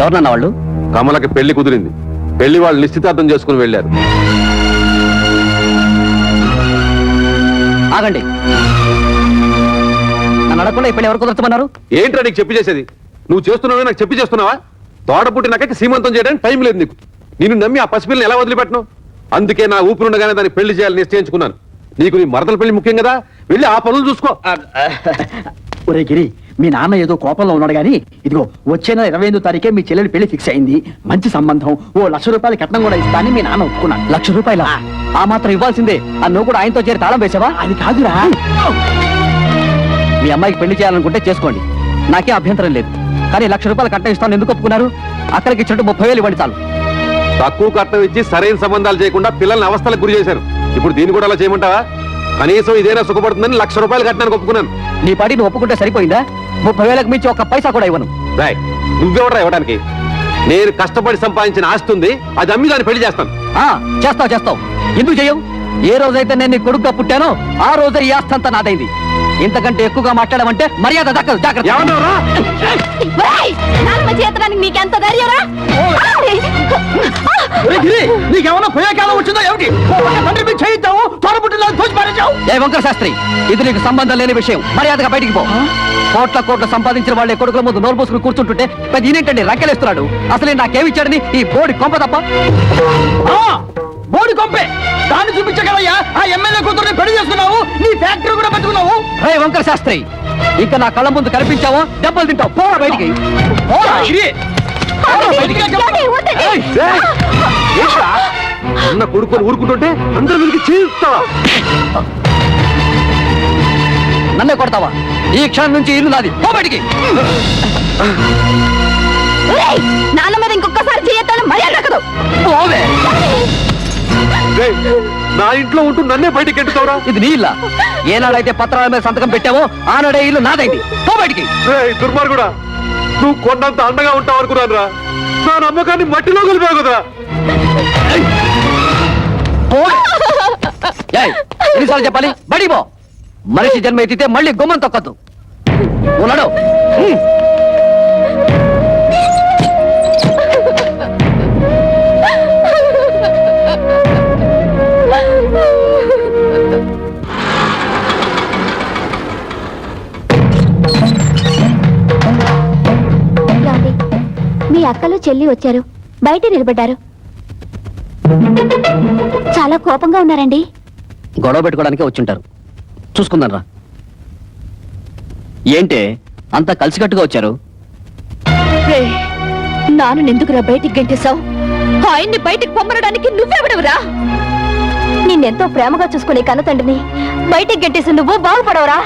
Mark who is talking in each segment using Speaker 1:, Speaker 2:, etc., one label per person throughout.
Speaker 1: ఎవరన్నా వాళ్ళు?
Speaker 2: కమలకి పెళ్లి కుదిరింది. పెళ్లి వాళ్ళు నిశ్చితార్థం చేసుకుని వెళ్ళారు.
Speaker 1: ఆగండి. నన్ను అడగకుండా ఈ పెళ్లి ఎవరు కుదరచమన్నారు?
Speaker 2: ఏంట్రా నీకు చెప్పి చేసేది? నువ్వు చేస్తున్నావే నాకు చెప్పి చేస్తున్నావా? తోట పుట్టినాక సీమంతం చేయడానికి టైం లేదు నీకు. నిన్ను నమ్మి ఆ పసిపిల్లని ఎలా వదిలిపెట్టను? అందుకే నా ఊపిరుండగానే దాన్ని పెళ్లి చేయాలని నిశ్చయించుకున్నాను. నీకు నీ మరదల పెళ్లి ముఖ్యం కదా, వెళ్ళి ఆ పనులు చూసుకో.
Speaker 3: ఒరే గిరి, మీ నాన్న ఏదో కోపంలో ఉన్నాడు గానీ ఇదిగో వచ్చే నెల 28వ తారీఖే మీ చెల్లెలి పెళ్లి ఫిక్స్ అయింది. మంచి సంబంధం, ఓ ₹1,00,000 కట్నం కూడా ఇస్తానని మీ నాన్న ఒప్పుకున్నాడు.
Speaker 1: ₹1,00,000? ఆ మాత్రం ఇవ్వాల్సిందే. నువ్వు కూడా ఆయనతో చేరి తాళం వేసావా?
Speaker 3: అది కాదురా.
Speaker 1: మీ అమ్మాయికి పెళ్లి చేయాలనుకుంటే చేసుకోండి, నాకే అభ్యంతరం లేదు. కానీ ₹1,00,000 కట్నం ఇస్తాను ఎందుకు ఒప్పుకున్నారు? అక్కడికి ఇచ్చినట్టు 30,000 ఇవ్వండి చాలు.
Speaker 2: తక్కువ కట్నం ఇచ్చి సరైన సంబంధాలు చేయకుండా పిల్లల్ని అవస్థలకు గురి చేశారు. ఇప్పుడు దీన్ని కూడా అలా చేయమంటావా? కనీసం ఇదేనా సుఖపడుతుందని ₹1,00,000 కట్టానికి ఒప్పుకున్నాను.
Speaker 1: నీ పాటి నువ్వు ఒప్పుకుంటే సరిపోయిందా? 30,000కి మించి ఒక్క పైసా కూడా ఇవ్వను.
Speaker 2: రాయ్, నువ్వెవడరా ఇవ్వడానికి? నేను కష్టపడి సంపాదించిన ఆస్తి ఉంది, అది అమ్మి దాన్ని పెళ్లి చేస్తాను.
Speaker 1: చేస్తావు. ఎందుకు చేయవు? ఏ రోజైతే నేను నీ కొడుకుగా పుట్టానో ఆ రోజే ఈ ఆస్తి అంతా నాదైంది. ఇంతకంటే ఎక్కువగా మాట్లాడమంటే మర్యాద దక్కదు. జాగ్రత్త.
Speaker 4: నీకెంత ధైర్యరా?
Speaker 3: నీకేమన్నా పోయే కాలం వచ్చిందో ఏమిటి? చేయిద్దాము,
Speaker 1: ఏ వంకర శాస్త్రి, ఇది నీకు సంబంధం లేని విషయం. మర్యాదగా బయటికి పో. కోట్ల సంపాదించిన వాళ్ళే కొడుకుల ముందు నోరు పోసుకుని కూర్చుంటుంటే పెద్ద ఈయనేంటండి రంకెలేస్తున్నాడు? అసలే నాకేమిచ్చాడని ఈ బోడి కొంప తప్ప.
Speaker 3: బోడి కొంపే దాన్ని చూపించగలయ్యా. ఆ ఎమ్మెల్యే కూతురుని పెళ్లి చేసుకున్నావు, నీ ఫ్యాక్టరీ కూడా పెట్టుకున్నావు.
Speaker 1: రే వంకర శాస్త్రి, ఇంకా నా కళ్ళ ముందు కనిపించావో దెబ్బలు తింటావు. పోరా బయటికి.
Speaker 2: అన్న కొడుకుని ఊరుకుంటుంటే అందరూ వీరికి చేయిస్తావా?
Speaker 1: నన్నే కొడతావా? ఈ క్షణం నుంచి ఇల్లు నాది. పో బయటికి.
Speaker 4: నాన్న మీద ఇంకొకసారి చేయొద్దని మర్యాద దక్కదు.
Speaker 1: పోవే.
Speaker 2: నా ఇంట్లో ఉంటూ నన్నే బయటికి ఎట్టుతావురా?
Speaker 1: ఇది నీ ఇల్లా? ఏనాడైతే పత్రాల మీద సంతకం పెట్టావో ఆనాడే ఇల్లు నాదైంది. పో బయటికి.
Speaker 2: దుర్మార్గుడా, నువ్వు కొండంత అండగా ఉంటావు అనుకున్నాను రా. నా నమ్మకాన్ని మట్టిలో కలిపావు కదా.
Speaker 1: ఎన్నిసార్లు చెప్పాలి? బయటికి పో. మనిషి జన్మ ఎత్తితే మళ్ళీ గుమ్మం తొక్కద్దు. ఉన్నాడు.
Speaker 4: మీ అక్కలు చెల్లి వచ్చారు, బయట నిలబడ్డారు. చాలా కోపంగా ఉన్నారండి.
Speaker 1: గొడవ పెట్టుకోవడానికే వచ్చుంటారు. చూసుకుందాం రా. ఏంటే అంతా కలిసికట్టుగా వచ్చారు?
Speaker 4: నాను ఎందుకురా బయటికి గెంటేశావు? ఆయన్ని బయటికి పొమ్మనడానికి నువ్వెవడవురా? నిన్నెంతో ప్రేమగా చూసుకునే కన్న తండ్రిని బయటికి గెంటేసి నువ్వు బాగుపడవరా?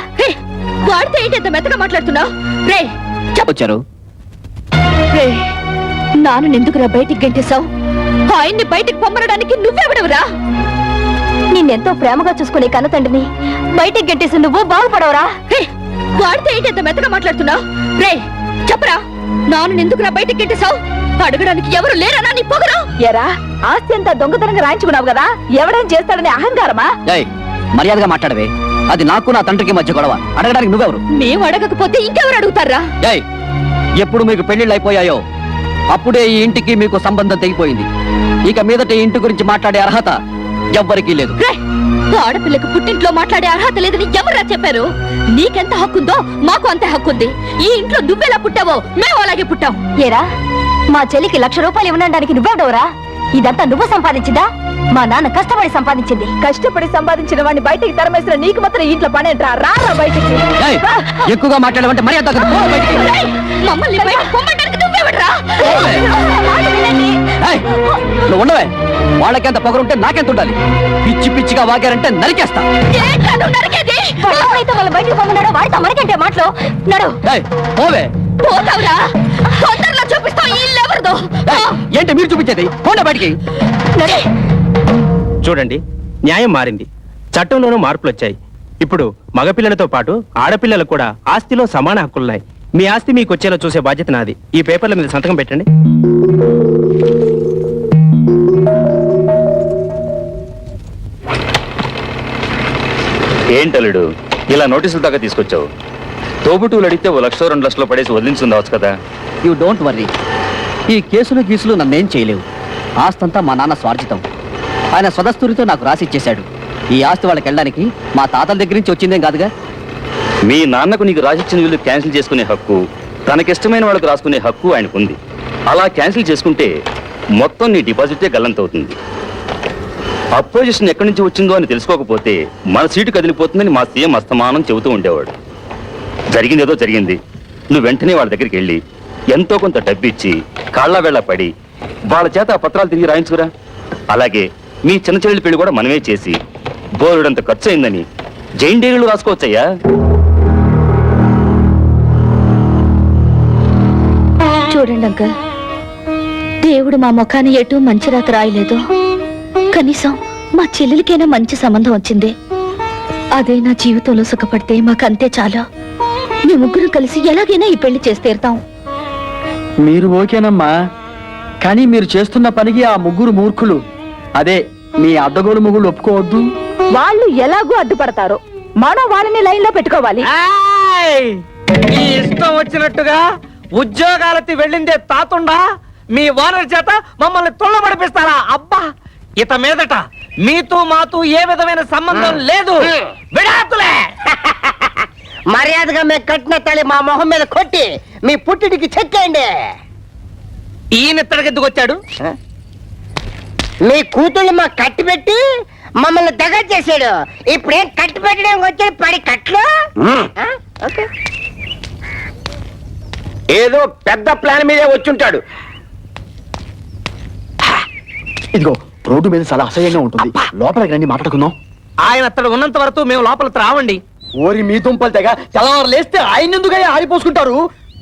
Speaker 4: వాడితే ఏంటి ఎంత మెత్తగా మాట్లాడుతున్నావు? రే
Speaker 1: వచ్చారు.
Speaker 4: నాను ఎందుకురా బయటికి గెంటేశావు? ఆయన్ని బయటికి పొమ్మనడానికి నువ్వెవడవురా? నిన్నెంతో ప్రేమగా చూసుకునే కన్న తండ్రిని బయటికి గెంటేసి నువ్వు బాగుపడవరా? వాడితే ఏంటి ఎంత మెత్తగా మాట్లాడుతున్నావు? రే చెప్పరా, నాను ఎందుకురా బయటికి గెంటేశావు? అడగడానికి ఎవరు లేరనా నీ పొగరు? ఎరా, ఆస్తి అంతా దొంగతనంగా రాయించుకున్నావు కదా, ఎవడేం చేస్తాడని అహంకారమా?
Speaker 1: మర్యాదగా మాట్లాడవే. అది నాకు నా తండ్రికి మధ్య గొడవ. అడగడానికి నువ్వెవరు?
Speaker 4: మేము అడగకపోతే ఇంకెవరు అడుగుతారా?
Speaker 1: ఎప్పుడు మీకు పెళ్లిళ్ళు అయిపోయాయో అప్పుడే ఈ ఇంటికి మీకు సంబంధం తెగిపోయింది. ఇక మీదట ఈ ఇంటి గురించి మాట్లాడే అర్హత ఎవ్వరికీ లేదు.
Speaker 4: ఆడపిల్లకు పుట్టింట్లో మాట్లాడే అర్హత లేదని ఎవరా చెప్పారు? నీకెంత హక్కుందో మాకు అంతే హక్కుంది. ఈ ఇంట్లో నువ్వెలా పుట్టావో మేము అలాగే పుట్టాం. ఏరా, మా చెల్లికి ₹1,00,000 ఇవ్వడానికి నువ్వెవడవరా? ఇదంతా నువ్వు సంపాదించిందా? మా నాన్న కష్టపడి సంపాదించింది. కష్టపడి సంపాదించిన వాడిని బయటికి తరమేసిన నీకు మాత్రం ఇంట్లో పనేంట్రా? రారా బయటికి.
Speaker 1: ఎక్కువగా మాట్లాడమంటే మర్యాద
Speaker 4: మమ్మల్ని బయటకు పొమ్మడానికి నువ్వెవడరా?
Speaker 1: నువ్వు ఉండవే. వాళ్ళకెంత పొగరుంటే నాకెంత ఉండాలి? పిచ్చి పిచ్చిగా వాగారంటే నరికేస్తా.
Speaker 4: వాళ్ళ బయటకు పొమ్మన్నాడో వాడితో మనకంటే మాటలు నడు.
Speaker 1: పోవే.
Speaker 4: పోతావురా, తొందరలో చూపిస్తావు ఈ ఇల్లు ఎవరిదో.
Speaker 1: ఏంటి మీరు చూపించేది? పోండి బయటికి.
Speaker 5: చూడండి, న్యాయం మారింది, చట్టంలోనూ మార్పులు వచ్చాయి. ఇప్పుడు మగపిల్లలతో పాటు ఆడపిల్లలకు కూడా ఆస్తిలో సమాన హక్కులున్నాయి. మీ ఆస్తి మీకు వచ్చేలా చూసే బాధ్యత నాది. ఈ పేపర్ల మీద సంతకం పెట్టండి.
Speaker 6: ఏంటలుడు ఇలా నోటీసులు దాకా తీసుకొచ్చావు? తోబుటూలు అడిగితే 1 లక్ష 2 లక్షలు పడేసి వదిలించుందావచ్చు కదా.
Speaker 1: You don't worry. ఈ కేసులు గీసులు నన్నేం చేయలేవు. ఆస్తంతా మా నాన్న స్వార్జితం. ఆయన స్వదస్తూరితో నాకు రాసిచ్చేశాడు. ఈ ఆస్తి వాళ్ళకి వెళ్ళడానికి మా తాతల దగ్గర నుంచి వచ్చిందేం కాదుగా.
Speaker 6: మీ నాన్నకు నీకు రాసిచ్చిన వీళ్ళు క్యాన్సిల్ చేసుకునే హక్కు, తనకిష్టమైన వాళ్ళకు రాసుకునే హక్కు ఆయనకుంది. అలా క్యాన్సిల్ చేసుకుంటే మొత్తం నీ డిపాజిటే గల్లంతవుతుంది. అపోజిషన్ ఎక్కడి నుంచి వచ్చిందో అని తెలుసుకోకపోతే మన సీటు కదిలిపోతుందని మా సీఎం అస్తమానం చెబుతూ ఉండేవాడు. జరిగిందేదో జరిగింది. నువ్వు వెంటనే వాళ్ళ దగ్గరికి వెళ్ళి ఎంతో కొంత డబ్బిచ్చి కాళ్ళ వేళ పడి వాళ్ళ చేత ఆ పత్రాలు తిరిగి రాయించుకురా. అలాగే మీ చిన్న చెల్లెలి పెళ్లి కూడా మనమే చేసి బోరుడంత ఖర్చు అయిందని జైన్ డైరీలు రాసుకోవచ్చయ్యా.
Speaker 4: చూడండి అంకల్, దేవుడు మా ముఖాన్ని ఎటు మంచి రాత రాయలేదు. కనీసం మా చెల్లెలికైనా మంచి సంబంధం వచ్చింది. అదే నా జీవితంలో సుఖపడితే మాకంతే చాలు. మీ ముగ్గురు కలిసి ఎలాగైనా ఈ పెళ్లి చేసి తీరుతాం.
Speaker 3: మీరు ఓకేనమ్మా, కానీ మీరు చేస్తున్న పనికి ఆ ముగ్గురు మూర్ఖులు, అదే మీ అడ్డగోలు ముగ్గురు ఒప్పుకోవద్దు.
Speaker 4: వాళ్ళు ఎలాగూ అడ్డుపడతారు, మనం వాళ్ళని లైన్ లో పెట్టుకోవాలి.
Speaker 5: మీ ఇష్టం వచ్చినట్టుగా ఉద్యోగాలకి వెళ్ళిందే తాతుండా మీ ఓనర్ చేత మమ్మల్ని తుళ్ళబడిపిస్తారా? అబ్బా, ఇత మీదట మీతో మాతో ఏ విధమైన సంబంధం లేదు. విడాకులే.
Speaker 7: మర్యాదగా మేము కట్టిన తల్లి మా మొహం మీద కొట్టి మీ పుట్టిడికి చెక్కేయండి.
Speaker 5: ఈయన ఇత్తడికి ఎందుకు వచ్చాడు?
Speaker 7: మీ కూతుళ్ళు మా కట్టి పెట్టి మమ్మల్ని దగ్గర చేశాడు. ఇప్పుడేం కట్టి పెట్టడానికి వచ్చాడు పడి కట్లు. ఆ? ఓకే.
Speaker 5: ఏదో పెద్ద ప్లాన్ మీదే వచ్చుంటాడు.
Speaker 3: ఇదిగో రోడ్డు మీద చాలా అసహ్యంగా ఉంటుంది, లోపలికి రండి మాట్లాడుకుందాం.
Speaker 5: ఆయన అతడు ఉన్నంత వరకు మేము లోపలికి రావండి.
Speaker 3: ఓరి మీ దుంపలు తెగ తెల్లవారు లేస్తే ఆయన ఎందుకయ్యా ఆరిపోసుకుంటారు?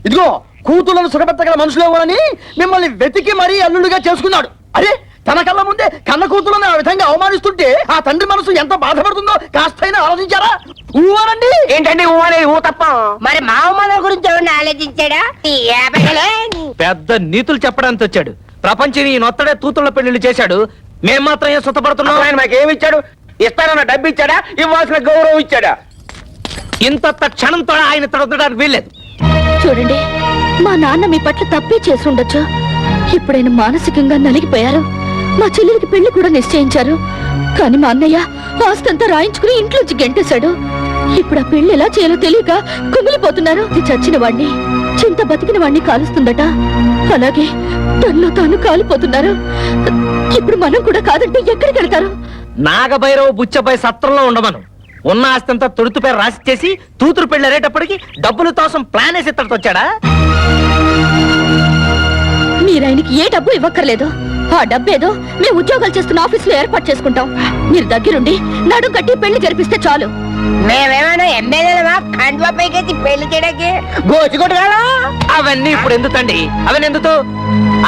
Speaker 3: ఇదిగో కూతుళ్ళను సుఖపెట్టగల మనుషులు ఎవరని మిమ్మల్ని వెతికి మరీ అల్లుడుగా చేసుకున్నాడు. అరే, తన కళ్ళ ముందే కన్న కూతులను ఆ విధంగా అవమానిస్తుంటే ఆ తండ్రి మనసు ఎంత బాధపడుతుందో కాస్తైనా ఆలోచించారా? ఊవనండి.
Speaker 5: ఏంటండి ఊ అనేది? ఊ తప్ప.
Speaker 7: మరి మా అవమానం గురించి ఎవరిని ఆలోచించాడా? ఈ ఏబగలే.
Speaker 5: పెద్ద నీతులు చెప్పడానికి వచ్చాడు. ప్రపంచం ఈ నొత్తడే తూతుల పెళ్లిళ్ళు చేశాడు. మేం మాత్రం ఏం సుతపడుతున్నాం? ఆయన మాకేమి ఇచ్చాడు? ఇస్తానన్న డబ్బు ఇచ్చాడా? ఇవ్వాల్సిన గౌరవం ఇచ్చాడా? ఇంత క్షణంతో ఆయన తడవడానికి వీల్లేదు.
Speaker 4: చూడండి, మా నాన్న మీ పట్ల తప్పే చేసి ఉండొచ్చు. ఇప్పుడైనా మానసికంగా నలిగిపోయారు. మా చెల్లెలికి పెళ్లి కూడా నిశ్చయించారు. కానీ మా అన్నయ్య ఆస్తంతా రాయించుకుని ఇంట్లోంచి గెంటేశాడు. ఇప్పుడు ఆ పెళ్లి ఎలా చేయాలో తెలియక కుమిలిపోతున్నారు. ఇది చచ్చిన వాణ్ణి, చింత బతికిన వాణ్ణి కాలుస్తుందట. అలాగే తనలో తాను కాలిపోతున్నారు. ఇప్పుడు మనం కూడా కాదంటే ఎక్కడికి వెళ్తారు?
Speaker 5: నాగభైరవ బుచ్చపై సత్రంలో ఉండమను. ఉన్న ఆస్తంతా తొడుతు పేరు రాసి చేసి తూతురు పెళ్లి అరేటప్పటికి డబ్బుల కోసం ప్లాన్ వేసి ఇత్తడితో వచ్చాడా?
Speaker 4: మీరాయనకి ఏ డబ్బు ఇవ్వక్కర్లేదు. ఆ డబ్బేదో మేము ఉద్యోగాలు చేస్తున్న ఆఫీసులో ఏర్పాటు చేసుకుంటాం. మీరు దగ్గరుండి నడుం కట్టి పెళ్లి జరిపిస్తే చాలు.
Speaker 7: మేమేమైనా ఎమ్మెల్యేలమా కండువా పైకి పెళ్లి చేయడానికి గోచికొట్టుగా?
Speaker 5: అవన్నీ ఇప్పుడు ఎందుకండి? అవన్నీ ఎందుకు?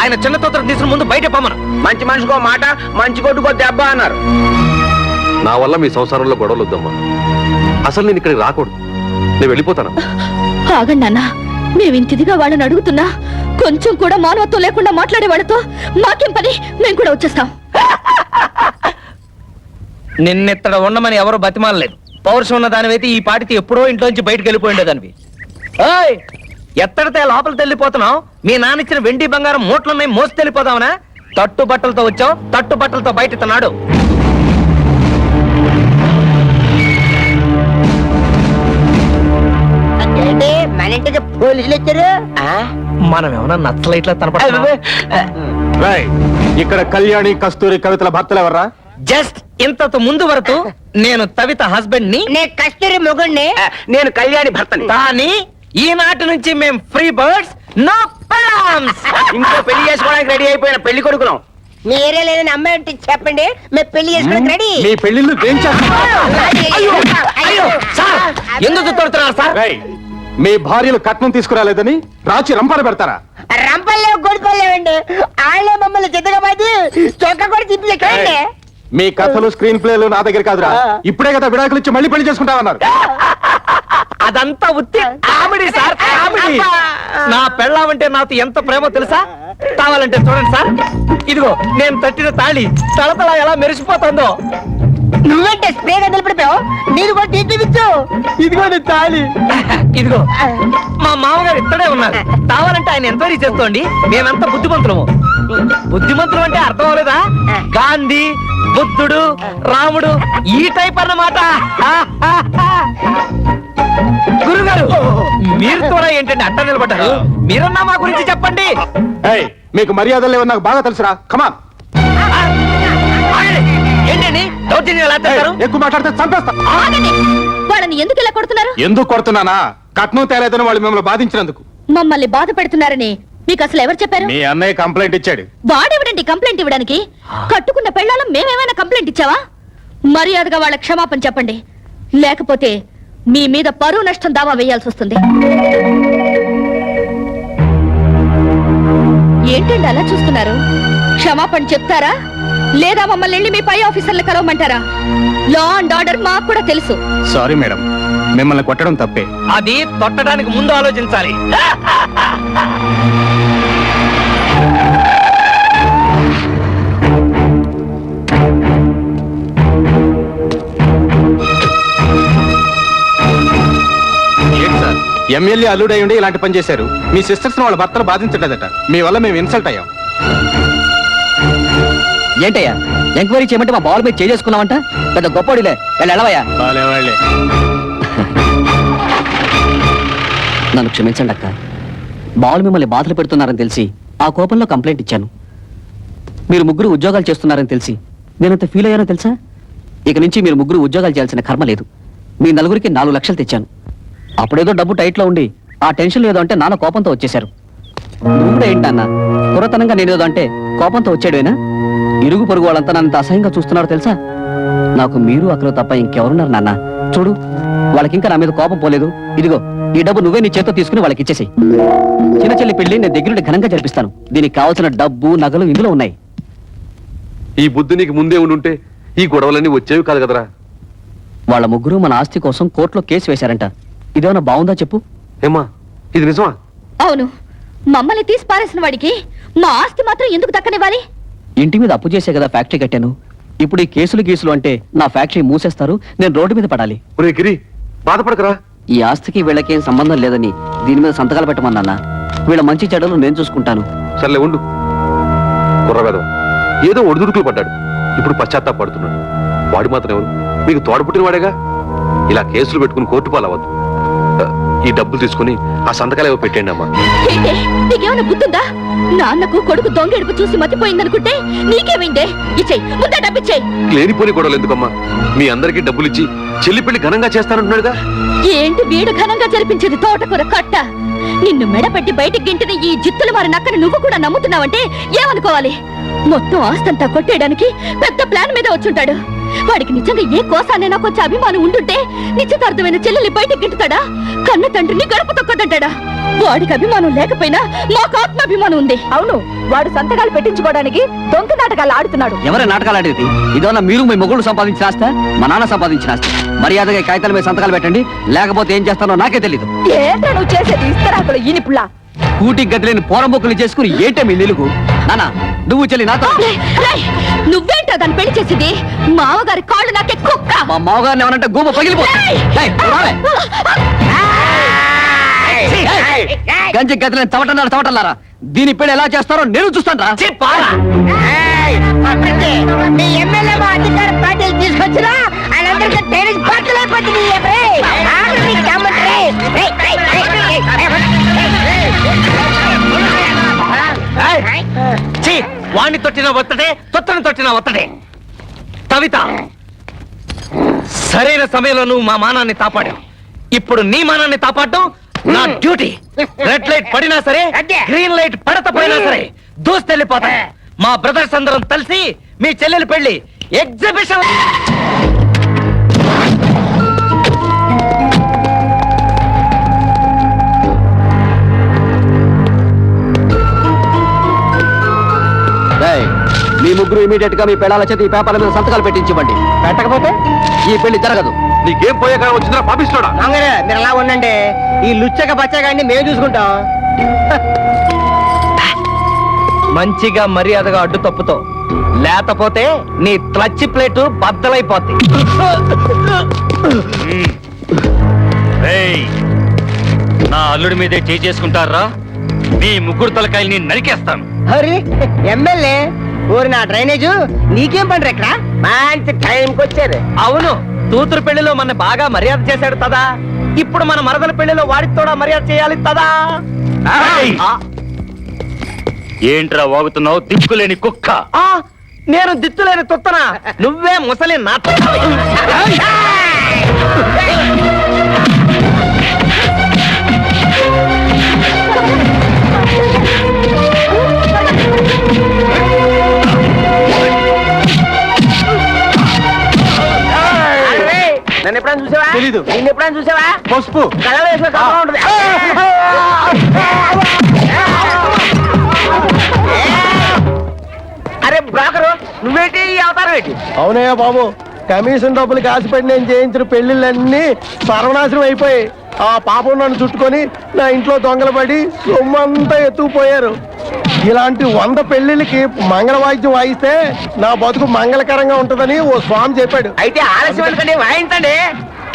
Speaker 5: ఆయన చిన్న తూతురు తీసుకుని ముందు బయట పొమ్మను. మంచి మనిషికో మాట, మంచి కొట్టుకో దెబ్బ అన్నారు.
Speaker 2: నా వల్ల మీ సంసారంలో గొడవలు వద్దమ్మా. అసలు నేను ఇక్కడికి రాకూడదు. నేను వెళ్ళిపోతాను.
Speaker 4: ఆగండి నాన్న, మేమింతిదిగా వాళ్ళని అడుగుతున్నా కొంచెం కూడా మానవత్వం లేకుండా మాట్లాడే వాళ్ళతో మాకేం పని? మేము కూడా వచ్చేస్తాం.
Speaker 5: నిన్నెత్తడ ఉండమని ఎవరు బతిమాలలేదు. పౌరుషం ఉన్న దానివైతే ఈ పాటికి ఎప్పుడో ఇంట్లోంచి బయటకు వెళ్ళిపోయిండేదానివి. ఓయ్, ఎత్తడితే లోపలికి వెళ్ళిపోతున్నావు? మీ నాన్నిచ్చిన వెండి బంగారం మూట్లున్నాయి, మోసి వెళ్ళిపోదామనా? తట్టు బట్టలతో వచ్చావు, తట్టు బట్టలతో బయట ఇస్తున్నాడు.
Speaker 7: ఏంటి మన ఇంటికి పోలీసులు వచ్చారు?
Speaker 5: మనం ఏమన్నా నచ్చలైట్లా తనపడ
Speaker 8: ఇక్కడ కళ్యాణి కస్తూరి కవితల భర్తలు ఎవర్రా?
Speaker 5: జస్ట్ ఇంతకు ముందు వరకు నేను తవిత హస్బెండ్ ని,
Speaker 7: నేను కస్తూరి మొగుడిని.
Speaker 5: నేను కళ్యాణి భర్తని. కానీ ఈనాటి నుంచి మేము ఫ్రీ బర్డ్స్, నో పెళ్ళామ్స్. ఇంకో పెళ్లి చేసుకోవడానికి రెడీ అయిపోయిన పెళ్లి కొడుకున్నాం.
Speaker 7: మీ ఏరియాలో ఏదైనా అమ్మాయి ఉంటే చెప్పండి, మేము పెళ్లి చేసుకోవడానికి రెడీ.
Speaker 8: మీ పెళ్లిళ్ళు ఏం చేస్తున్నారు?
Speaker 5: అయ్యో సార్, ఎందుకు తోడుతున్నారు సార్?
Speaker 8: మీ భార్యలు కట్నం తీసుకురాలేదని రాచి రంపాలు పెడతారా?
Speaker 7: రంపల్లేవు గొడుకోలేవండి. వాళ్ళే మమ్మల్ని చిత్తగా పది చొక్క కూడా తిప్పలేకండి.
Speaker 8: మీ కథలు స్క్రీన్ ప్లేలు నా దగ్గర కాదురా. ఇప్పుడే కదా విడాకులు ఇచ్చి మళ్ళీ పెళ్లి చేసుకుంటామన్నారు.
Speaker 5: అదంతా ఉత్తి కామెడీ సార్, కామెడీ. నా పెళ్ళామంటే నాకు ఎంత ప్రేమో తెలుసా? కావాలంటే చూడండి సార్, ఇదిగో నేను తట్టిన తాళి తలతల ఎలా మెరిసిపోతుందో.
Speaker 7: నువ్వేంటే స్ప్రేగా నిలబడిపోయావు నీరు కూడా తీర్చిపించు
Speaker 3: ఇదిగో నీ తాళి
Speaker 5: ఇదిగో మా మామగారు ఇక్కడే ఉన్నారు. కావాలంటే ఆయన ఎంక్వైరీ చేస్తోండి. మేమంతా బుద్ధిమంతులము. బుద్ధిమంతులు అంటే అర్థం అవలేదా? గాంధీ, బుద్ధుడు, రాముడు ఈ టైప్ అన్నమాట. గురుగారు మీరు కూడా ఏంటంటే అట్ట నిలబడ్డారు? మీరన్నా మా గురించి చెప్పండి.
Speaker 8: ఏయ్, మీకు మర్యాదలు లేవని నాకు బాగా తెలుసురా. కమాన్,
Speaker 5: ఏంటండి దౌర్జన్యం ఎలా చేస్తారు?
Speaker 8: ఎక్కువ మాట్లాడితే చంపేస్తా.
Speaker 4: ఆగండి. వాళ్ళని ఎందుకు ఇలా కొడుతున్నారు?
Speaker 8: ఎందుకు కొడుతున్నానా? కట్నం తేలేదని వాళ్ళు మిమ్మల్ని బాధించినందుకు.
Speaker 4: మమ్మల్ని బాధ పెడుతున్నారని మీకు అసలు ఎవరు చెప్పారు?
Speaker 8: మీ అన్నయ్య కంప్లైంట్ ఇచ్చాడు.
Speaker 4: వాడెవడండి కంప్లైంట్ ఇవ్వడానికి? కట్టుకున్న పెళ్ళాలం మేమేమైనా కంప్లైంట్ ఇచ్చావా? మర్యాదగా వాళ్ళ క్షమాపణ చెప్పండి, లేకపోతే మీ మీద పరువు నష్టం దావా వేయాల్సి వస్తుంది. ఏంటండి అలా చూస్తున్నారు? క్షమాపణ చెప్తారా లేదా మమ్మల్ని వెళ్ళి మీ పై ఆఫీసర్లు కలవమంటారా? లా అండ్ ఆర్డర్ మాకు కూడా తెలుసు.
Speaker 8: సారీ మేడం, మిమ్మల్ని కొట్టడం తప్పే.
Speaker 5: అది తొట్టడానికి ముందు ఆలోచించాలి.
Speaker 8: ఏంటి సార్, ఎమ్మెల్యే అల్లుడై ఉండి ఇలాంటి పని చేశారు. మీ సిస్టర్స్ వాళ్ళ భర్తలు బాధించలేదట. మీ వల్ల మేము ఇన్సల్ట్ అయ్యాం.
Speaker 1: ఏంటయ్యా ఎంక్వైరీ చేయమంటే మా బాల్ మీద చేసుకున్నావంట? పెద్ద గొప్పడిలే, వెళ్ళవయ్యా.
Speaker 8: వాళ్ళే
Speaker 1: నన్ను క్షమించండి అక్క. బాల్ మిమ్మల్ని బాధలు పెడుతున్నారని తెలిసి ఆ కోపంలో కంప్లైంట్ ఇచ్చాను. మీరు ముగ్గురు ఉద్యోగాలు చేస్తున్నారని తెలిసి నేనంత ఫీల్ అయ్యానో తెలుసా? ఇక నుంచి మీరు ముగ్గురు ఉద్యోగాలు చేయాల్సిన కర్మ లేదు. మీ నలుగురికి 4 లక్షలు తెచ్చాను. అప్పుడేదో డబ్బు టైట్లో ఉండి ఆ టెన్షన్ ఏదో అంటే నాన్న కోపంతో వచ్చేశారు. నువ్వు కూడా ఏంటన్నా కురతనంగా నేనేదో అంటే కోపంతో వచ్చాడేనా? ఇరుగు పొరుగు వాళ్ళంతా నన్ను అసహ్యంగా చూస్తున్నారు తెలుసా? నాకు మీరు అక్కడ తప్ప ఇంకెవరున్నారు నాన్న? చూడు, వాళ్ళకి ఇంకా నా మీద కోపం పోలేదు. ఇదిగో ఈ డబ్బు నువ్వే నీ చేత్తో తీసుకుని వాళ్ళకి ఇచ్చేసేయ్. చిన్న చెల్లి పెళ్లి నేను దగ్గరుండి ఘనంగా జరిపిస్తాను. దీనికి కావాల్సిన డబ్బు నగలు ఇందులో ఉన్నాయి.
Speaker 2: ఈ బుద్ధి నీకు ముందే ఉండుంటే ఈ గొడవలన్నీ వచ్చేవి కాదు కదరా.
Speaker 1: వాళ్ళ ముగ్గురు మన ఆస్తి కోసం కోర్టులో కేసు వేశారంట. ఇదేమన్నా బాగుందా చెప్పు?
Speaker 2: ఏమ్మా, ఇది నిజమా?
Speaker 4: అవును, మమ్మల్ని తీసి పారేసిన వాడికి మా ఆస్తి మాత్రం ఎందుకు దక్కనివ్వాలి?
Speaker 1: ఇంటి మీద అప్పు చేసే కదా ఫ్యాక్టరీ కట్టాను. ఇప్పుడు ఈ కేసులు అంటే నా ఫ్యాక్టరీ మూసేస్తారు, నేను రోడ్డు మీద పడాలి.
Speaker 2: ఒరే గిరి, బాధపడకరా.
Speaker 1: ఈ ఆస్తికి వీళ్ళకేం సంబంధం లేదని దీని మీద సంతకాలు పెట్టమన్నా. వీళ్ళ మంచి చెడ్డలు నేను చూసుకుంటాను.
Speaker 2: సర్లే ఉండు. కుర్రవేదం ఏదో ఒడిదుడుకులు పడ్డాడు, ఇప్పుడు పశ్చాత్తాపడుతున్నాడు. వాడు మాత్రం ఎవరు? మీకు తోడపుట్టిన వాడేగా. ఇలా కేసులు పెట్టుకుని కోర్టు పాలవద్దు. ఈ డబ్బులు తీసుకుని ఆ సంతకాలు ఏవో పెట్టండి అమ్మా.
Speaker 4: ఏంటే నీకేమైనా బుద్ధుందా? నాన్నకు కొడుకు దొంగ ఎడుపు చూసి మతిపోయిందనుకుంటే నీకేమైందే? ఇచ్చేయ్, ముందే డబ్బిచ్చేయ్.
Speaker 2: లేనిపోని గొడవలు ఎందుకమ్మా? మీ అందరికీ డబ్బులు ఇచ్చి చెల్లి పెళ్లి ఘనంగా చేస్తానంటున్నాడుగా.
Speaker 4: ఏంటి వీడు ఘనంగా జరిపించేది తోటకూర కట్ట? నిన్ను మెడపెట్టి బయటికి గింటిన ఈ జిత్తులు మారి నక్కని నువ్వు కూడా నమ్ముతున్నావంటే ఏమనుకోవాలి? మొత్తం ఆస్తంతా కొట్టేయడానికి పెద్ద ప్లాన్ మీద వచ్చుంటాడు. వాడికి నిజంగా ఏ కోసానైనా కొంచెం అభిమానం ఉంటుంటే నిశ్చితార్థమైన చెల్లెల్ని బయటికి గింటుతాడా? కన్న తండ్రిని గడప తొక్కదంటాడా? వాడికి అభిమానం లేకపోయినా మాకు ఆత్మాభిమానం ఉంది. అవును, వాడు సంతకాలు పెట్టించుకోవడానికి దొంగ నాటకాలు ఆడుతున్నాడు.
Speaker 1: ఎవరే నాటకాలు ఆడేది? ఇదన్నా మీరు మీ మొగుళ్ళు సంపాదించిన ఆస్తా, మా నాన్న సంపాదించిన ఆస్తి? మర్యాదగా ఈ కాగితాల మీద సంతకాలు పెట్టండి, లేకపోతే ఏం చేస్తానో నాకే తెలీదు.
Speaker 4: ఏంటో నువ్వు చేసేది ఇస్తరాకులు ఈనిపుల్లా.
Speaker 1: కూటికి గదిలేని పోరంబొక్కులు చేసుకుని ఏంటే మీ నిలుగు? నానా నువ్వు చెల్లి నాతో.
Speaker 4: నువ్వేంటో దాన్ని పెళ్లి చేసేది? మామగారి కాళ్ళు నాకే కుక్క.
Speaker 1: మా మామగారిని ఏమనంటే గూమ పగిలిపోతుంది. గంజి గదిలేని చవటన్నారా? దీని పెళ్లి ఎలా చేస్తారో నేను చూస్తాను రా.
Speaker 7: మీ ఎమ్మెల్యే మా అధికార పార్టీలు తీసుకొచ్చినా వాళ్ళందరికీ టెన్నిస్ పార్టీలు అయిపోతుంది.
Speaker 5: వాణ్ణి తొట్టిన ఒత్తడే, తొత్తని తొట్టిన ఒత్తడే. కవిత, సరైన సమయంలో నువ్వు మా మానాన్ని కాపాడావు. ఇప్పుడు నీ మానాన్ని కాపాడడం నా డ్యూటీ. రెడ్ లైట్ పడినా సరే, గ్రీన్ లైట్ పడకపోయినా సరే దూస్తెళ్ళిపోతా. మా బ్రదర్స్ అందరం కలిసి మీ చెల్లెలు పెళ్లి ఎగ్జిబిషన్.
Speaker 1: మీ ముగ్గురు ఇమీడియట్ గా మీ పెళ్ళాల చేతి ఈ పేపర్ల మీద సంతకాలు పెట్టించివ్వండి. పెట్టకపోతే ఈ పెళ్లి జరగదు.
Speaker 2: నీకేం పోయే కాలం వచ్చిందా పాపిస్తాడా?
Speaker 7: మీరు అలా ఉండండి, ఈ లుచ్చక బచ్చగాడిని మేము చూసుకుంటాం.
Speaker 5: మంచిగా మర్యాదగా అడ్డు తప్పుతో లేకపోతే నీ క్లచ్ ప్లేటు బద్దలైపోద్ది.
Speaker 6: ఏయ్, నా అల్లుడి మీదే చేసుకుంటారా? మీ ముగ్గురు తలకాయల్ని నరికేస్తాను.
Speaker 7: హరి ఎమ్మెల్యే ఊరి నా డ్రైనేజ్ నీకేం పండ్రు ఇక్కడ మంచి టైంకి వచ్చేది.
Speaker 5: అవును, కూతురు పెళ్లిలో మన బాగా మర్యాద చేశాడు తదా. ఇప్పుడు మన మరదల పెళ్లిలో వాడికి కూడా మర్యాద చేయాలి తదా.
Speaker 6: ఏయ్! ఏంట్రా వాగుతున్నావు దిక్కులేని కుక్క?
Speaker 5: ఆ, నేను దిత్తులేని తుత్తనా? నువ్వే ముసలి నా
Speaker 7: నన్ను ఎప్పుడైనా చూసావా?
Speaker 8: తెలీదు.
Speaker 7: నిన్ను ఎప్పుడైనా చూసావా?
Speaker 8: పసుపు
Speaker 7: కళ్ళలో వేసుకుని కళ్ళలో ఉంటుంది. అరే బ్రోకరు, నువ్వేంటి ఈ అవతారం ఏంటి?
Speaker 3: అవునయ్య బాబు, కమిషన్ డబ్బులకి ఆశపడి నేను చేయించిన పెళ్లిళ్ళన్నీ సర్వనాశనం అయిపోయాయి. ఆ పాపం నన్ను చుట్టుకొని నా ఇంట్లో దొంగలు పడి సొమ్మంతా ఎత్తుకుపోయారు. ఇలాంటి 100 పెళ్లిళ్ళకి మంగళ వాయిద్యం వాయిస్తే నా బతుకు మంగళకరంగా ఉంటుందని ఓ స్వామి చెప్పాడు.
Speaker 7: అయితే ఆలస్యం ఎందుకండి, వాయించండి.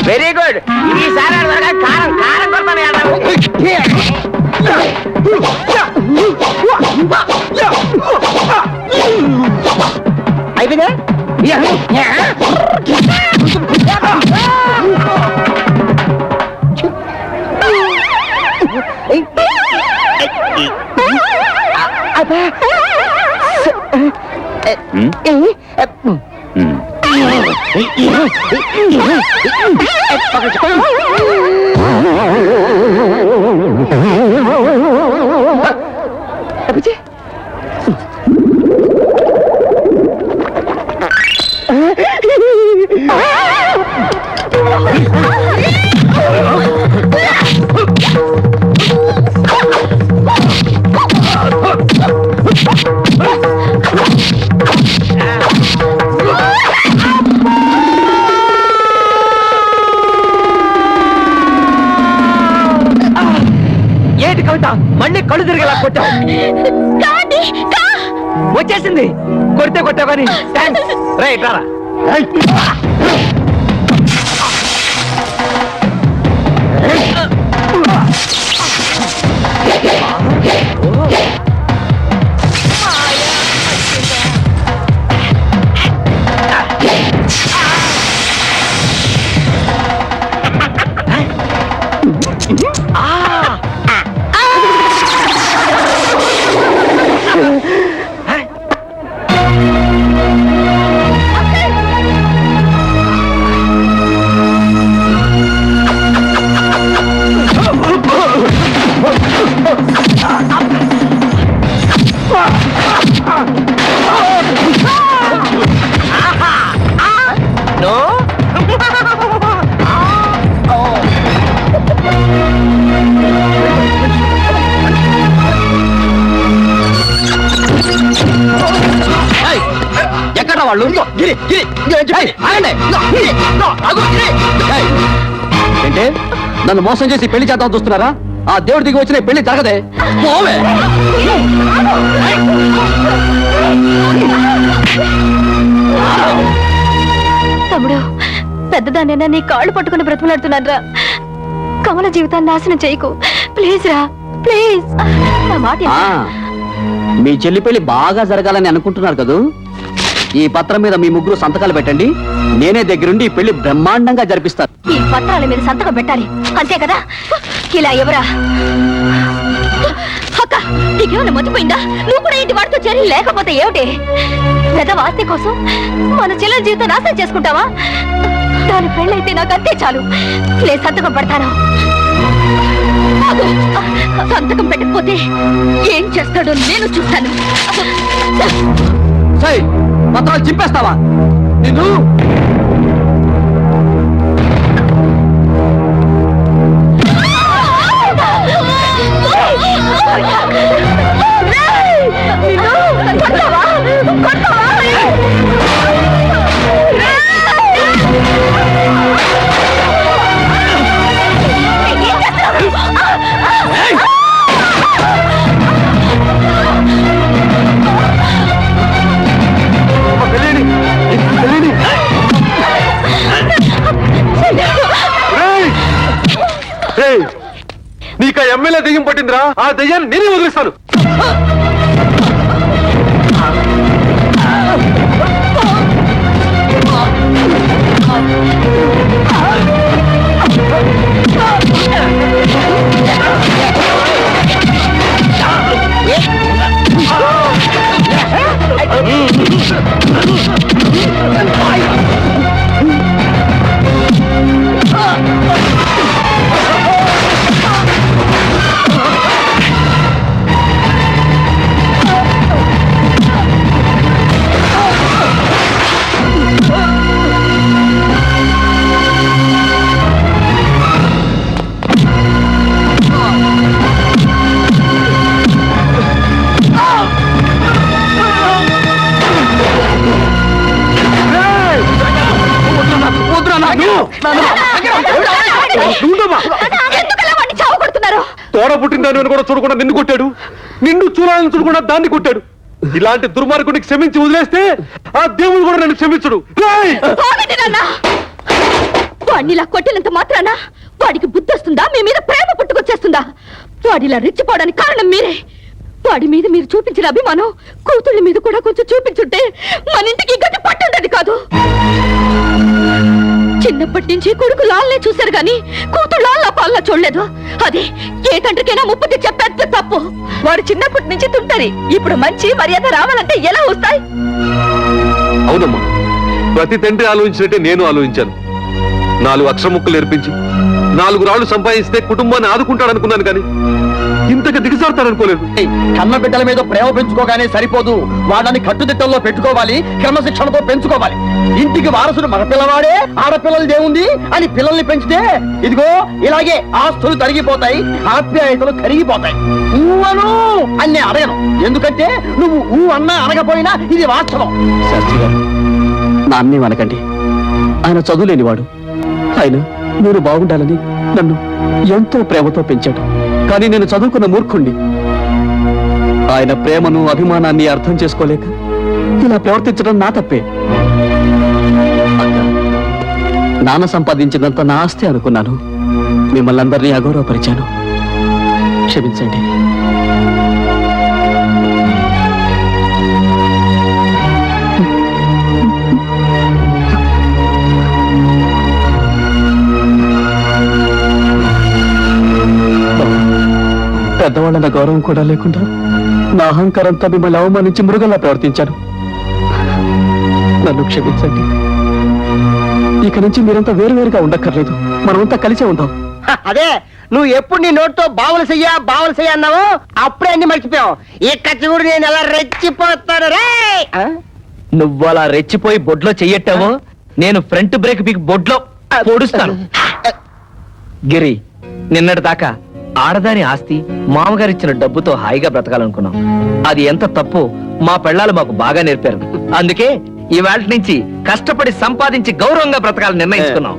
Speaker 7: Very good. ఈసారి త్వరగా కారం కారం కొడతాను. అయిపోయిందా?
Speaker 5: ఏంటి కవిత, మళ్ళీ కళ్ళు తిరిగేలా కొట్టావు? వచ్చేసింది. కొడితే కొట్టావు కానీ థ్యాంక్స్. రైట్ రారా.
Speaker 1: ఎక్కడ వాళ్ళు? ఏంటే నన్ను మోసం చేసి పెళ్లి చేద్దాం చూస్తున్నారా? ఆ దేవుడి దిగి వచ్చిన పెళ్లి జరగదే. పోవే.
Speaker 4: తమ్ముడు, పెద్దదానైనా నీ కాళ్ళు పట్టుకుని బ్రతుకులాడుతున్నాను రా. కమల జీవితాన్ని నాశనం చేయకు ప్లీజ్ రా, ప్లీజ్. నా మాట
Speaker 1: ఆ, మీ చెల్లి పెళ్లి బాగా జరగాలని అనుకుంటున్నారు కదూ? ఈ పత్రం మీద మీ ముగ్గురు సంతకాలు పెట్టండి. నేనే దగ్గరుండి ఈ పెళ్లి బ్రహ్మాండంగా జరిపిస్తాను.
Speaker 4: ఈ పత్రాల మీద సంతకం పెట్టాలి అంతే కదా? ఇలా ఎవరా? అక్క, నీకేమైనా మర్చిపోయిందా? నువ్వు కూడా ఇంటి వాడితో చేరి లేకపోతే ఏమిటి? పెద్ద వాస్తి కోసం మన చెల్లెల జీవితం నాశనం చేసుకుంటావా? దాని పెళ్ళైతే నాకు అంతే చాలు. నేను సంతకం పెడతాను. ఆగు. సంతకం పెట్టకపోతే ఏం చేస్తాడో నేను చూస్తాను.
Speaker 1: సై పత్రాలు చింపేస్తావా? నిన్ను
Speaker 2: నీకు ఆ ఎమ్మెల్యే దెయ్యం పట్టిందిరా, ఆ దెయ్యాన్ని నేనే వదిలిస్తాను.
Speaker 4: ఎందుకలా వాడిని చావగొడుతున్నారు?
Speaker 2: తోడ పుట్టిందని కూడా చూడకుండా నిన్ను కొట్టాడు, నిన్ను చూడాలని చూడకుండా దాన్ని కొట్టాడు. ఇలాంటి దుర్మార్గుడికి క్షమించి వదిలేస్తే ఆ దేవుడు కూడా నన్ను క్షమించడు. ఏయ్!
Speaker 4: ఆగండి నాన్న. వాడిని ఇలా కొట్టినంత మాత్రాన వాడికి బుద్ధి వస్తుందా? మీ మీద ప్రేమ పుట్టుకొచ్చేస్తుందా? వాడిలా రెచ్చిపోవడానికి కారణం మీరే. వాడి మీద మీరు చూపించిన అభిమానం కూతుళ్ళ మీద కూడా కొంచెం చూపించుంటే మన ఇంటికి గట్టి పట్టుండేది కాదు. చిన్నప్పటి నుంచి కొడుకు లాల్నే చూశారు గాని కూతురు లాల్లా పాల్లా చూడలేదు. అది ఏ తండ్రికైనా ముప్పు తెచ్చే పెద్ద తప్పు. వాడు చిన్నప్పటి నుంచి తుంటది. ఇప్పుడు మంచి మర్యాద రావాలంటే ఎలా వస్తాయి?
Speaker 2: అవునమ్మా, ప్రతి తండ్రి ఆలోచించినట్టే నేను ఆలోచించాను. 4 అక్షర ముక్కలు నేర్పించి 4 రాళ్లు సంపాదిస్తే కుటుంబాన్ని ఆదుకుంటాడనుకున్నాను, కానీ ఇంతగా దిగజారుతాడనుకోలేదు.
Speaker 3: కన్న బిడ్డల మీద ప్రేమ పెంచుకోగానే సరిపోదు, వాళ్ళని కట్టుదిట్టల్లో పెట్టుకోవాలి, క్రమశిక్షణతో పెంచుకోవాలి. ఇంటికి వారసుడు మగ పిల్లవాడే, ఆడపిల్లలదేముంది అని పిల్లల్ని పెంచితే ఇదిగో ఇలాగే ఆస్తులు తరిగిపోతాయి, ఆప్యాయతలు కరిగిపోతాయి. ఊవను అన్నీ అడగను, ఎందుకంటే నువ్వు ఊ అన్నా అనకపోయినా ఇది వాస్తవం.
Speaker 1: శాస్త్రి గారు, నాన్నే అనకండి. ఆయన చదువులేనివాడు. ఆయన నేను బాగుండాలని నన్ను ఎంతో ప్రేమతో పెంచాడు. కానీ నేను చదువుకున్న మూర్ఖుణ్ణి. ఆయన ప్రేమను అభిమానాన్ని అర్థం చేసుకోలేక ఇలా ప్రవర్తించడం నా తప్పే. నాన్న సంపాదించినంత నా ఆస్తి అనుకున్నాను. మిమ్మల్ని అందరినీ అగౌరవపరిచాను. క్షమించండి. పెద్దవాళ్ళన్న గౌరవం కూడా లేకుండా నా అహంకారంతో మిమ్మల్ని అవమానించి మృగంలా ప్రవర్తించాను. నన్ను క్షమించండి. ఇక నుంచి మీరంతా వేరువేరుగా ఉండక్కర్లేదు. మనమంతా కలిసే ఉందాం.
Speaker 7: అదే నువ్వు ఎప్పుడు నీ నోటితో బావలసయ్యా అన్నావు, అప్పుడే అన్ని మర్చిపోయావు. ఇక చూడు నేను ఎలా రెచ్చిపోతాను రే.
Speaker 5: నువ్వు అలా రెచ్చిపోయి బొడ్లో చెయ్యట్టావో నేను ఫ్రంట్ బ్రేక్ పీకి బొడ్లో పొడుస్తాను. గిరి, నిన్నటి దాకా ఆడదాని ఆస్తి మామగారిచ్చిన డబ్బుతో హాయిగా బ్రతకాలనుకున్నాం. అది ఎంత తప్పు మా పెళ్ళాలు మాకు బాగా నేర్పారు. అందుకే ఇవాళ నుంచి కష్టపడి సంపాదించి గౌరవంగా బ్రతకాలని నిర్ణయించుకున్నాం.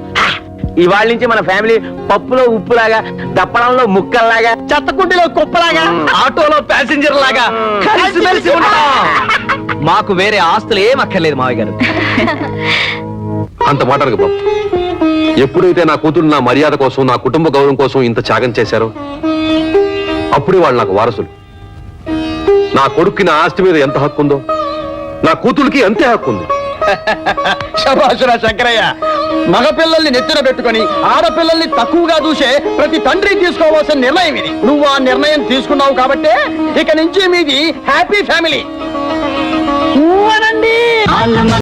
Speaker 3: ఇవాళ నుంచి మన ఫ్యామిలీ పప్పులో ఉప్పులాగా, దప్పడంలో ముక్కల్లాగా, చెత్తకుంటిలో కుప్పలాగా,
Speaker 5: ఆటోలో ప్యాసింజర్ లాగా కలిసిమెలిసి ఉంటాం. మాకు వేరే ఆస్తులు ఏం అక్కర్లేదు మావయ్య గారు.
Speaker 2: అంత మాటలకు బాబు, ఎప్పుడైతే నా కూతురు నా మర్యాద కోసం, నా కుటుంబ గౌరవం కోసం ఇంత త్యాగం చేశారో అప్పుడే వాళ్ళు నాకు వారసులు. నా కొడుక్కి నా ఆస్తి మీద ఎంత హక్కు ఉందో నా కూతురికి అంతే హక్కు ఉంది.
Speaker 3: శభాషురా శంకరయ్య. మగపిల్లల్ని నెత్తిన పెట్టుకొని ఆడపిల్లల్ని తక్కువగా చూసే ప్రతి తండ్రి తీసుకోవాల్సిన నిర్ణయం ఇది. నువ్వు ఆ నిర్ణయం తీసుకున్నావు కాబట్టే ఇక నుంచి మీది హ్యాపీ ఫ్యామిలీ.